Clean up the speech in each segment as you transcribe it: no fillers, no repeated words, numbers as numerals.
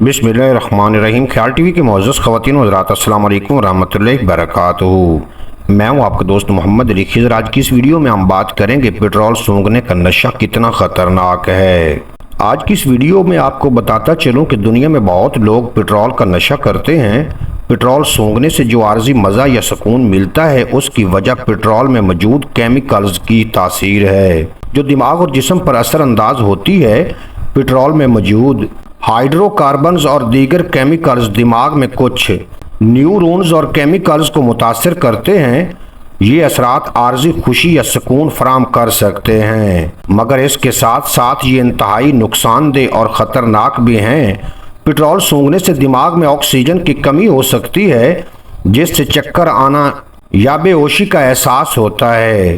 बिस्मिल्लाहिर्रहमानिर्रहीम। ख्याल टीवी के मुअज़्ज़ज़ ख़वातीन व हज़रात, अस्सलाम वालेकुम रहमतुल्लाहि बरकातुहू। मैं हूँ आपका दोस्त मोहम्मद अली खिज़र। आज की इस वीडियो में हम बात करेंगे पेट्रोल सूंघने का नशा कितना ख़तरनाक है। आज की इस वीडियो में आपको बताता चलूँ कि दुनिया में बहुत लोग पेट्रोल का नशा करते हैं। पेट्रोल सूंघने से जो आर्जी मज़ा या सुकून मिलता है उसकी वजह पेट्रोल में मौजूद केमिकल्स की तासीर है जो दिमाग और जिस्म पर असर अंदाज होती है। पेट्रोल में मौजूद हाइड्रोकार्बन्स और दीगर केमिकल्स दिमाग में कुछ न्यूरॉन्स और केमिकल्स को मुतासिर करते हैं। ये असरात आर्जी खुशी या सुकून फराम कर सकते हैं, मगर इसके साथ साथ ये इंतहाई नुकसानदेह और ख़तरनाक भी हैं। पेट्रोल सूंघने से दिमाग में ऑक्सीजन की कमी हो सकती है, जिससे चक्कर आना या बेहोशी का एहसास होता है।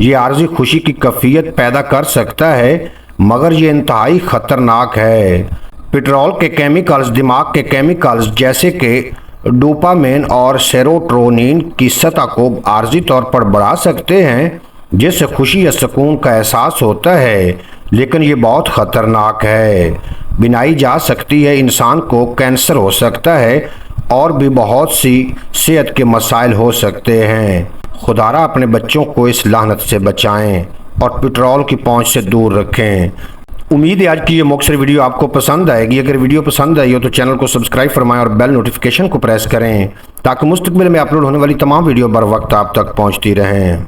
ये आर्जी खुशी की कैफियत पैदा कर सकता है, मगर ये इंतहाई ख़तरनाक है। पेट्रोल के केमिकल्स दिमाग के केमिकल्स जैसे कि डोपामिन और सेरोटोनिन की सतह को आर्जी तौर पर बढ़ा सकते हैं, जिससे खुशी या सुकून का एहसास होता है, लेकिन ये बहुत ख़तरनाक है। बिनाई जा सकती है, इंसान को कैंसर हो सकता है और भी बहुत सी सेहत के मसाइल हो सकते हैं। खुदारा अपने बच्चों को इस लानत से बचाएं और पेट्रोल की पहुंच से दूर रखें। उम्मीद है आज की ये मुख्तसर वीडियो आपको पसंद आएगी। अगर वीडियो पसंद आई हो तो चैनल को सब्सक्राइब फरमाएं और बेल नोटिफिकेशन को प्रेस करें ताकि मुस्तकबिल में अपलोड होने वाली तमाम वीडियो बर वक्त आप तक पहुंचती रहें।